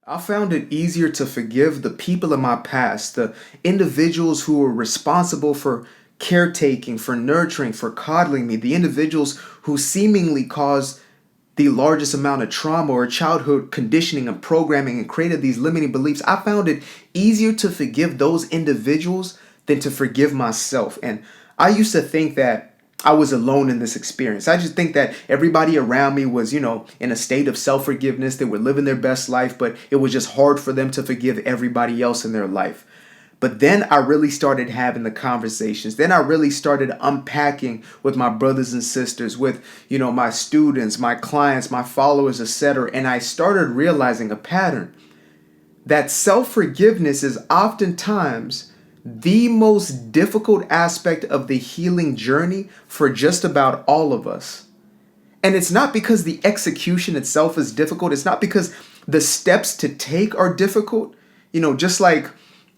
I found it easier to forgive the people in my past, the individuals who were responsible for caretaking, for nurturing, for coddling me, the individuals who seemingly caused the largest amount of trauma or childhood conditioning and programming and created these limiting beliefs. I found it easier to forgive those individuals than to forgive myself. And I used to think that I was alone in this experience. I just think that everybody around me was, in a state of self-forgiveness. They were living their best life, but it was just hard for them to forgive everybody else in their life. But then I really started having the conversations. Then I really started unpacking with my brothers and sisters, with, my students, my clients, my followers, etc. And I started realizing a pattern that self-forgiveness is oftentimes the most difficult aspect of the healing journey for just about all of us. And it's not because the execution itself is difficult. It's not because the steps to take are difficult. Just like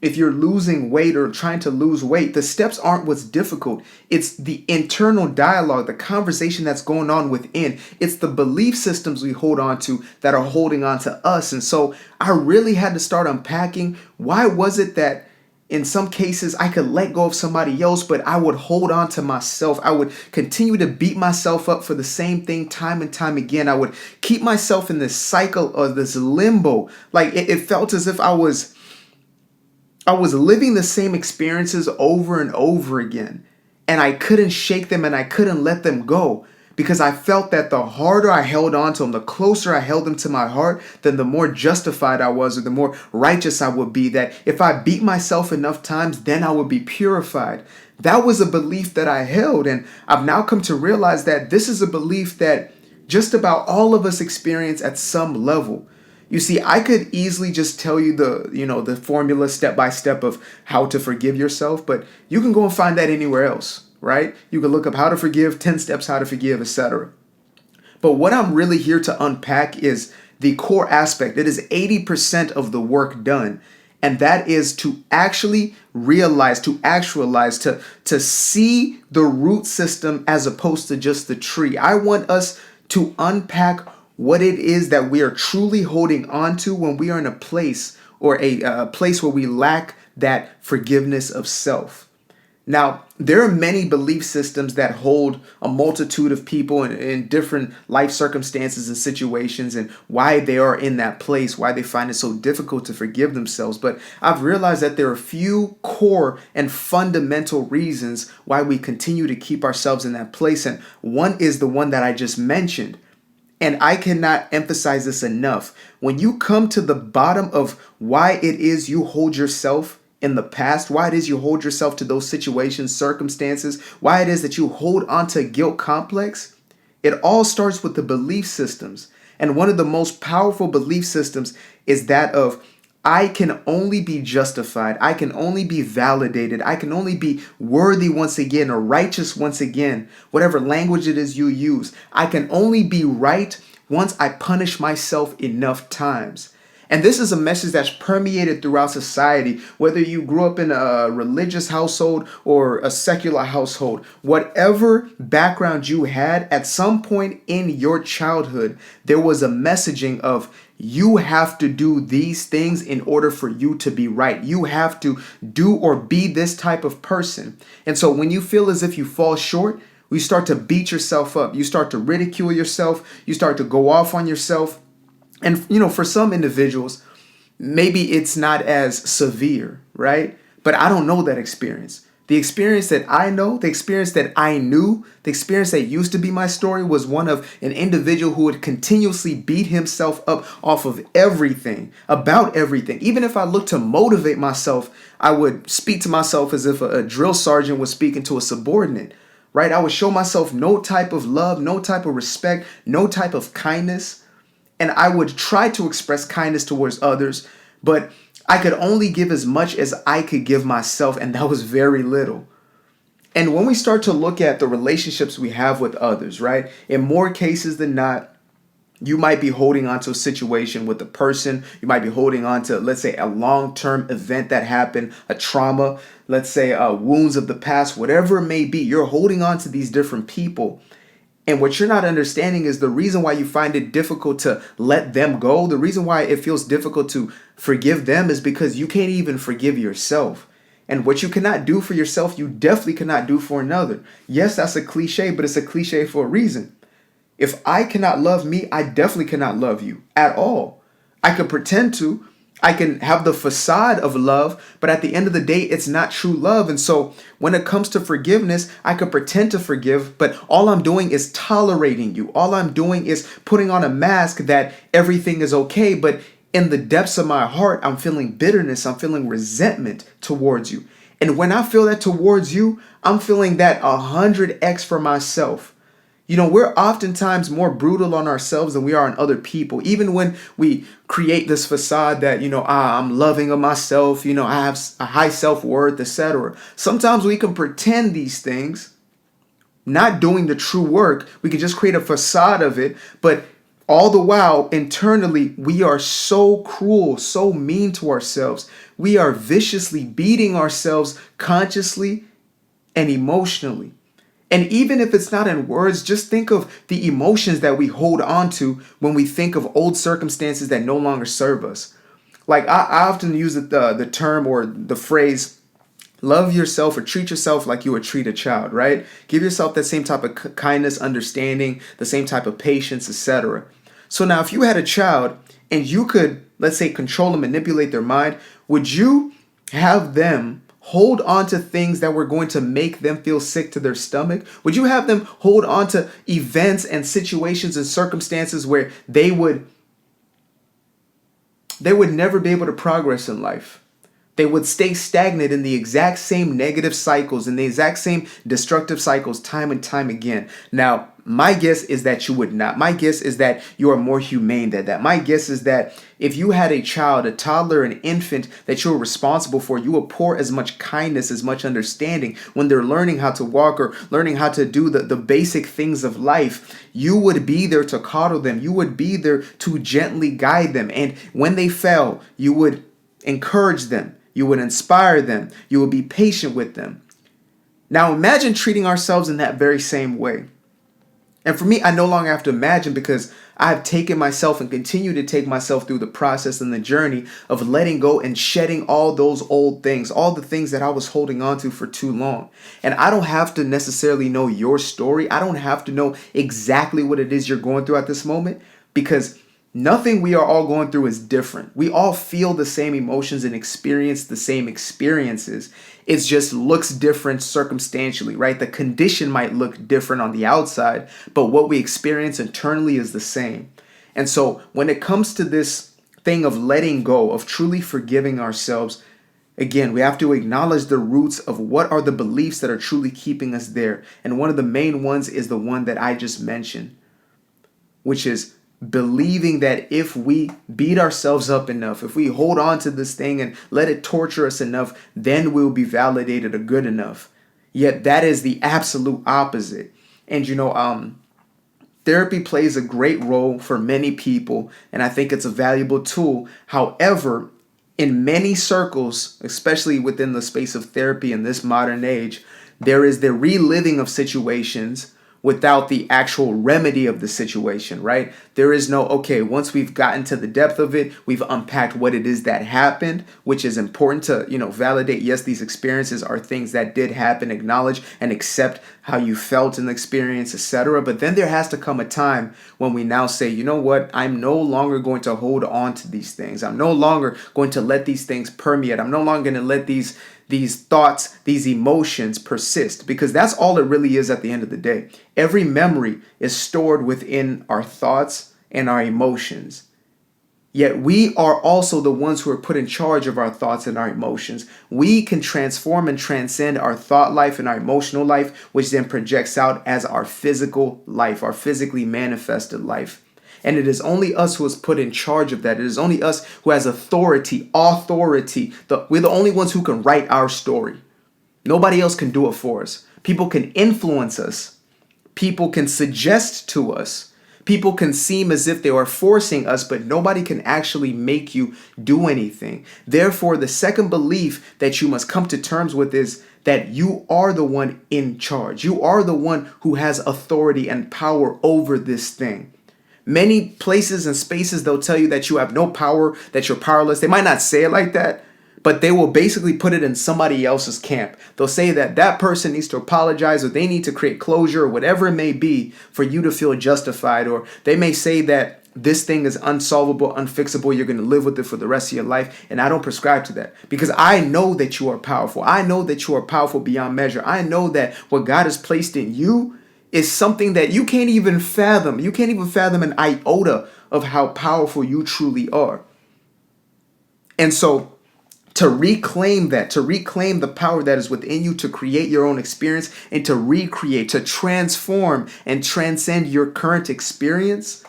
if you're losing weight or trying to lose weight, the steps aren't what's difficult. It's the internal dialogue, the conversation that's going on within. It's the belief systems we hold on to that are holding on to us. And so I really had to start unpacking, why was it that in some cases I could let go of somebody else, but I would hold on to myself. I would continue to beat myself up for the same thing time and time again. I would keep myself in this cycle of this limbo. Like it felt as if I was living the same experiences over and over again, and I couldn't shake them and I couldn't let them go because I felt that the harder I held on to them, the closer I held them to my heart, then the more justified I was or the more righteous I would be, that if I beat myself enough times, then I would be purified. That was a belief that I held, and I've now come to realize that this is a belief that just about all of us experience at some level. You see, I could easily just tell you the formula step by step of how to forgive yourself, but you can go and find that anywhere else, right? You can look up how to forgive, 10 steps how to forgive, etc. But what I'm really here to unpack is the core aspect. It is 80% of the work done. And that is to actually realize, to actualize, to see the root system as opposed to just the tree. I want us to unpack what it is that we are truly holding on to when we are in a place or a place where we lack that forgiveness of self. Now, there are many belief systems that hold a multitude of people in different life circumstances and situations and why they are in that place, why they find it so difficult to forgive themselves. But I've realized that there are a few core and fundamental reasons why we continue to keep ourselves in that place. And one is the one that I just mentioned. And I cannot emphasize this enough. When you come to the bottom of why it is you hold yourself in the past, why it is you hold yourself to those situations, circumstances, why it is that you hold onto guilt complex, it all starts with the belief systems. And one of the most powerful belief systems is that of I can only be justified. I can only be validated. I can only be worthy once again or righteous once again, whatever language it is you use. I can only be right once I punish myself enough times. And this is a message that's permeated throughout society, whether you grew up in a religious household or a secular household. Whatever background you had, at some point in your childhood, there was a messaging of you have to do these things in order for you to be right. You have to do or be this type of person. And so when you feel as if you fall short, you start to beat yourself up. You start to ridicule yourself. You start to go off on yourself. And, for some individuals, maybe it's not as severe, right? But I don't know that experience. The experience that I know, the experience that I knew, the experience that used to be my story was one of an individual who would continuously beat himself up off of everything, about everything. Even if I looked to motivate myself, I would speak to myself as if a drill sergeant was speaking to a subordinate, right? I would show myself no type of love, no type of respect, no type of kindness. And I would try to express kindness towards others, but I could only give as much as I could give myself, and that was very little. And when we start to look at the relationships we have with others, right, in more cases than not, you might be holding on to a situation with a person. You might be holding on to, let's say, a long-term event that happened, a trauma, let's say wounds of the past, whatever it may be. You're holding on to these different people. And what you're not understanding is the reason why you find it difficult to let them go. The reason why it feels difficult to forgive them is because you can't even forgive yourself. And what you cannot do for yourself, you definitely cannot do for another. Yes, that's a cliche, but it's a cliche for a reason. If I cannot love me, I definitely cannot love you at all. I can pretend to. I can have the facade of love, but at the end of the day, it's not true love. And so when it comes to forgiveness, I can pretend to forgive, but all I'm doing is tolerating you. All I'm doing is putting on a mask that everything is okay. But in the depths of my heart, I'm feeling bitterness. I'm feeling resentment towards you. And when I feel that towards you, I'm feeling that 100x for myself. You know, we're oftentimes more brutal on ourselves than we are on other people. Even when we create this facade that, I'm loving of myself, I have a high self-worth, etc. Sometimes we can pretend these things, not doing the true work. We can just create a facade of it. But all the while, internally, we are so cruel, so mean to ourselves. We are viciously beating ourselves consciously and emotionally. And even if it's not in words, just think of the emotions that we hold on to when we think of old circumstances that no longer serve us. Like I often use the term or the phrase, love yourself or treat yourself like you would treat a child, right? Give yourself that same type of kindness, understanding, the same type of patience, etc. So now if you had a child and you could, let's say, control and manipulate their mind, would you have them hold on to things that were going to make them feel sick to their stomach? Would you have them hold on to events and situations and circumstances where they would never be able to progress in life? They would stay stagnant in the exact same negative cycles and the exact same destructive cycles time and time again. Now, my guess is that you would not. My guess is that you are more humane than that. My guess is that if you had a child, a toddler, an infant that you were responsible for, you would pour as much kindness, as much understanding when they're learning how to walk or learning how to do the basic things of life. You would be there to coddle them. You would be there to gently guide them. And when they fail, you would encourage them. You would inspire them. You would be patient with them. Now imagine treating ourselves in that very same way. And for me, I no longer have to imagine because I've taken myself and continue to take myself through the process and the journey of letting go and shedding all those old things, all the things that I was holding on to for too long. And I don't have to necessarily know your story. I don't have to know exactly what it is you're going through at this moment, because nothing we are all going through is different. We all feel the same emotions and experience the same experiences. It just looks different circumstantially, right? The condition might look different on the outside, but what we experience internally is the same. And so when it comes to this thing of letting go, of truly forgiving ourselves, again, we have to acknowledge the roots of what are the beliefs that are truly keeping us there. And one of the main ones is the one that I just mentioned, which is believing that if we beat ourselves up enough, if we hold on to this thing and let it torture us enough, then we'll be validated or good enough. Yet that is the absolute opposite. And therapy plays a great role for many people, and I think it's a valuable tool. However, in many circles, especially within the space of therapy in this modern age, there is the reliving of situations without the actual remedy of the situation, right? There is no, okay, once we've gotten to the depth of it, we've unpacked what it is that happened, which is important to, validate. Yes, these experiences are things that did happen, acknowledge and accept how you felt in the experience, etc. But then there has to come a time when we now say, you know what? I'm no longer going to hold on to these things. I'm no longer going to let these things permeate. I'm no longer going to let these thoughts, these emotions persist, because that's all it really is at the end of the day. Every memory is stored within our thoughts and our emotions. Yet we are also the ones who are put in charge of our thoughts and our emotions. We can transform and transcend our thought life and our emotional life, which then projects out as our physical life, our physically manifested life. And it is only us who is put in charge of that. It is only us who has authority. We're the only ones who can write our story. Nobody else can do it for us. People can influence us. People can suggest to us. People can seem as if they are forcing us, but nobody can actually make you do anything. Therefore, the second belief that you must come to terms with is that you are the one in charge. You are the one who has authority and power over this thing. Many places and spaces, they'll tell you that you have no power, that you're powerless. They might not say it like that, but they will basically put it in somebody else's camp. They'll say that that person needs to apologize, or they need to create closure, or whatever it may be for you to feel justified. Or they may say that this thing is unsolvable, unfixable. You're going to live with it for the rest of your life. And I don't prescribe to that, because I know that you are powerful. I know that you are powerful beyond measure. I know that what God has placed in you is something that you can't even fathom. You can't even fathom an iota of how powerful you truly are. And so to reclaim that, to reclaim the power that is within you, to create your own experience and to recreate, to transform and transcend your current experience,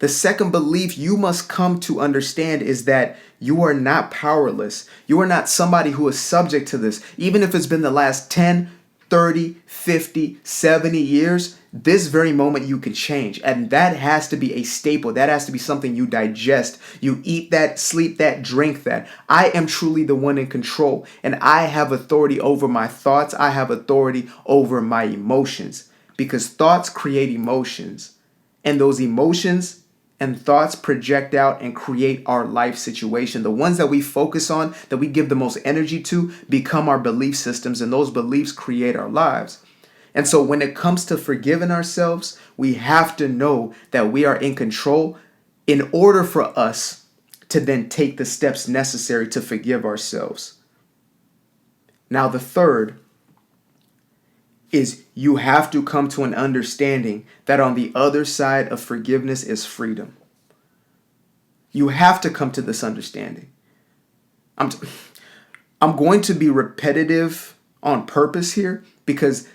the second belief you must come to understand is that you are not powerless. You are not somebody who is subject to this. Even if it's been the last 10, 30, 50, 70 years, this very moment you can change. And that has to be a staple. That has to be something you digest. You eat that, sleep that, drink that. I am truly the one in control, and I have authority over my thoughts. I have authority over my emotions, because thoughts create emotions, and those emotions and thoughts project out and create our life situation. The ones that we focus on, that we give the most energy to, become our belief systems, and those beliefs create our lives. And so when it comes to forgiving ourselves, we have to know that we are in control in order for us to then take the steps necessary to forgive ourselves. Now, the third is you have to come to an understanding that on the other side of forgiveness is freedom. You have to come to this understanding. I'm going to be repetitive on purpose here, because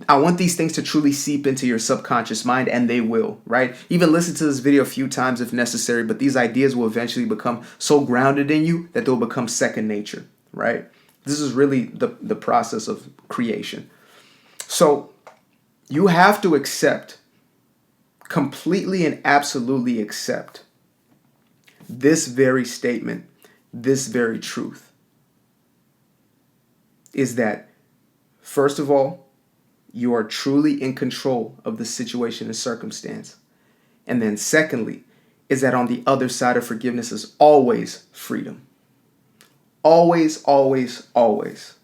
I want these things to truly seep into your subconscious mind, and they will, right? Even listen to this video a few times if necessary, but these ideas will eventually become so grounded in you that they'll become second nature, right? This is really the process of creation. So you have to accept, completely and absolutely accept, this very statement, this very truth, is that, first of all, you are truly in control of the situation and circumstance. And then secondly, is that on the other side of forgiveness is always freedom. Always, always, always.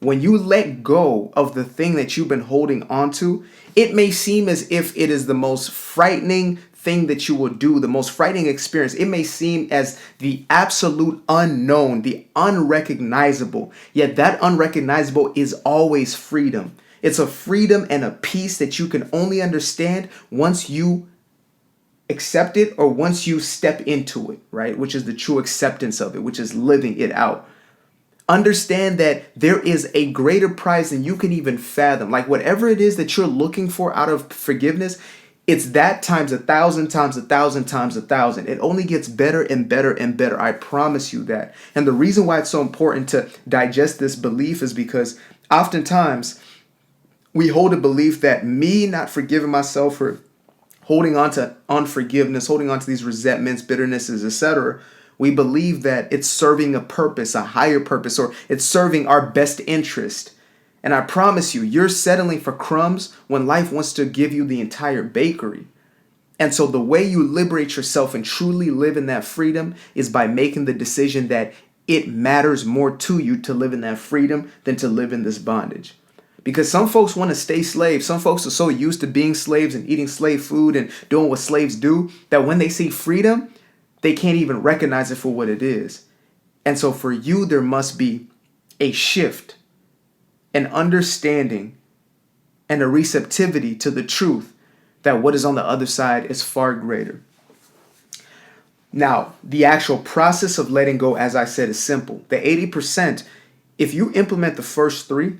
When you let go of the thing that you've been holding onto, it may seem as if it is the most frightening thing that you will do, the most frightening experience. It may seem as the absolute unknown, the unrecognizable. Yet that unrecognizable is always freedom. It's a freedom and a peace that you can only understand once you accept it, or once you step into it, right? Which is the true acceptance of it, which is living it out. Understand that there is a greater prize than you can even fathom. Like whatever it is that you're looking for out of forgiveness, it's that times 1,000 times 1,000 times 1,000. It only gets better and better and better. I promise you that. And the reason why it's so important to digest this belief is because oftentimes we hold a belief that me not forgiving myself for holding on to unforgiveness, holding on to these resentments, bitternesses, etc., we believe that it's serving a purpose, a higher purpose, or it's serving our best interest. And I promise you, you're settling for crumbs when life wants to give you the entire bakery. And so the way you liberate yourself and truly live in that freedom is by making the decision that it matters more to you to live in that freedom than to live in this bondage. Because some folks want to stay slaves. Some folks are so used to being slaves and eating slave food and doing what slaves do that when they see freedom, they can't even recognize it for what it is. And so for you, there must be a shift, an understanding, and a receptivity to the truth that what is on the other side is far greater. Now, the actual process of letting go, as I said, is simple. The 80%, if you implement the first 3,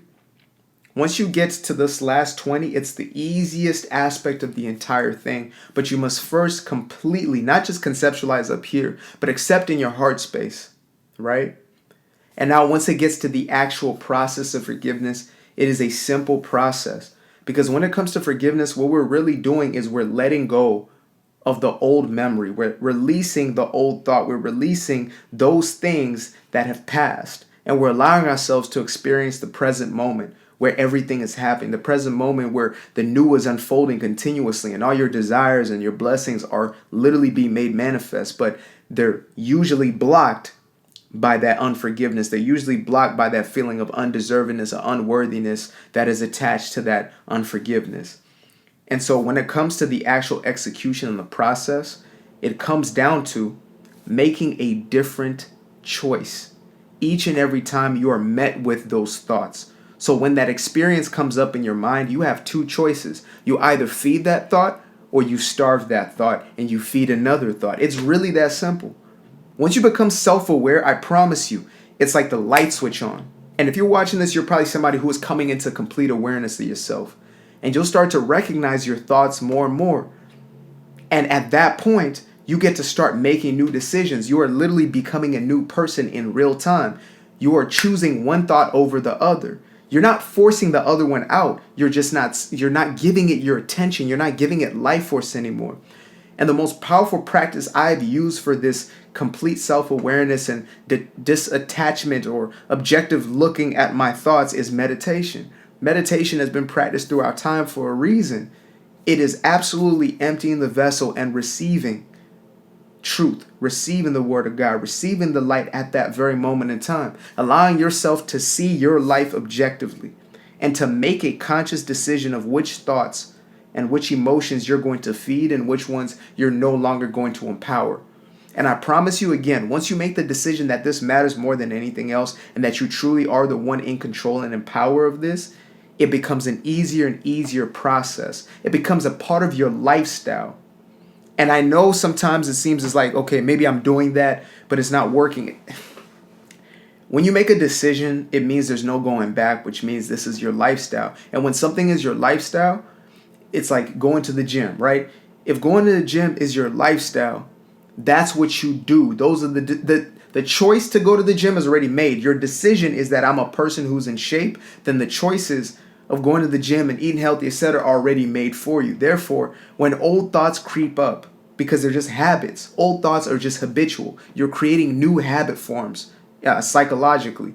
once you get to this last 20, it's the easiest aspect of the entire thing. But you must first completely, not just conceptualize up here, but accept in your heart space, right? And now once it gets to the actual process of forgiveness, it is a simple process. Because when it comes to forgiveness, what we're really doing is we're letting go of the old memory. We're releasing the old thought. We're releasing those things that have passed. And we're allowing ourselves to experience the present moment where everything is happening, the present moment where the new is unfolding continuously and all your desires and your blessings are literally being made manifest, but they're usually blocked by that unforgiveness. They're usually blocked by that feeling of undeservingness or unworthiness that is attached to that unforgiveness. And so when it comes to the actual execution and the process, it comes down to making a different choice each and every time you are met with those thoughts. So when that experience comes up in your mind, you have two choices. You either feed that thought or you starve that thought and you feed another thought. It's really that simple. Once you become self-aware, I promise you, it's like the light switch on. And if you're watching this, you're probably somebody who is coming into complete awareness of yourself. And you'll start to recognize your thoughts more and more. And at that point, you get to start making new decisions. You are literally becoming a new person in real time. You are choosing one thought over the other. You're not forcing the other one out. You're not giving it your attention. You're not giving it life force anymore. And the most powerful practice I've used for this complete self-awareness and disattachment or objective looking at my thoughts is meditation. Meditation has been practiced throughout time for a reason. It is absolutely emptying the vessel and receiving truth, receiving the word of God, receiving the light at that very moment in time, allowing yourself to see your life objectively and to make a conscious decision of which thoughts and which emotions you're going to feed and which ones you're no longer going to empower. And I promise you again, once you make the decision that this matters more than anything else and that you truly are the one in control and in power of this, it becomes an easier and easier process. It becomes a part of your lifestyle. And I know sometimes it seems as like, okay, maybe I'm doing that, but it's not working. When you make a decision, it means there's no going back, which means this is your lifestyle. And when something is your lifestyle, it's like going to the gym, right? If going to the gym is your lifestyle, that's what you do. Those are the choice to go to the gym is already made. Your decision is that I'm a person who's in shape. Then the choices of going to the gym and eating healthy, etc., are already made for you. Therefore, when old thoughts creep up, because they're just habits, old thoughts are just habitual. You're creating new habit forms psychologically.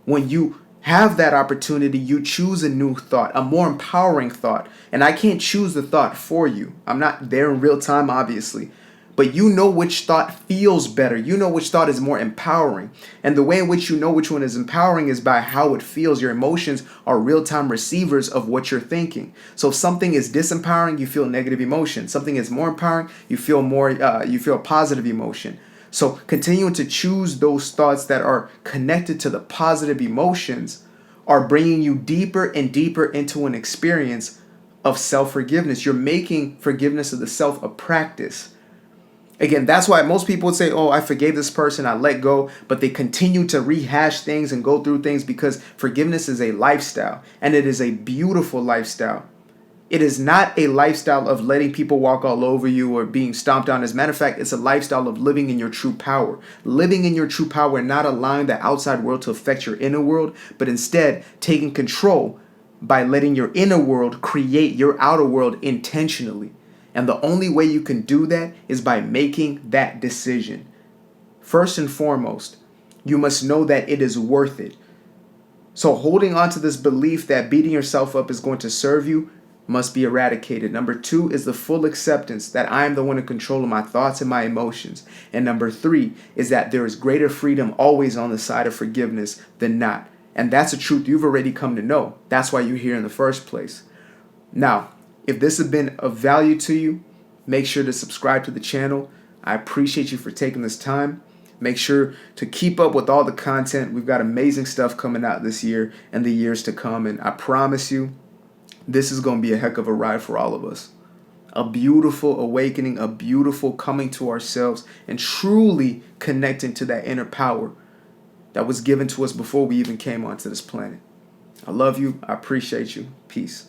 When you have that opportunity, you choose a new thought, a more empowering thought. And I can't choose the thought for you. I'm not there in real time, obviously. But you know which thought feels better. You know which thought is more empowering. And the way in which you know which one is empowering is by how it feels. Your emotions are real-time receivers of what you're thinking. So if something is disempowering, you feel negative emotion. Something is more empowering, you feel positive emotion. So continuing to choose those thoughts that are connected to the positive emotions are bringing you deeper and deeper into an experience of self-forgiveness. You're making forgiveness of the self a practice. Again, that's why most people would say, oh, I forgave this person, I let go, but they continue to rehash things and go through things because forgiveness is a lifestyle, and it is a beautiful lifestyle. It is not a lifestyle of letting people walk all over you or being stomped on. As a matter of fact, it's a lifestyle of living in your true power. Living in your true power and not allowing the outside world to affect your inner world, but instead taking control by letting your inner world create your outer world intentionally. And the only way you can do that is by making that decision. First and foremost, you must know that it is worth it. So holding on to this belief that beating yourself up is going to serve you must be eradicated. Number 2 is the full acceptance that I am the one in control of my thoughts and my emotions. And number 3 is that there is greater freedom always on the side of forgiveness than not. And that's a truth you've already come to know. That's why you're here in the first place. Now, if this has been of value to you, make sure to subscribe to the channel. I appreciate you for taking this time. Make sure to keep up with all the content. We've got amazing stuff coming out this year and the years to come. And I promise you, this is going to be a heck of a ride for all of us. A beautiful awakening, a beautiful coming to ourselves, and truly connecting to that inner power that was given to us before we even came onto this planet. I love you. I appreciate you. Peace.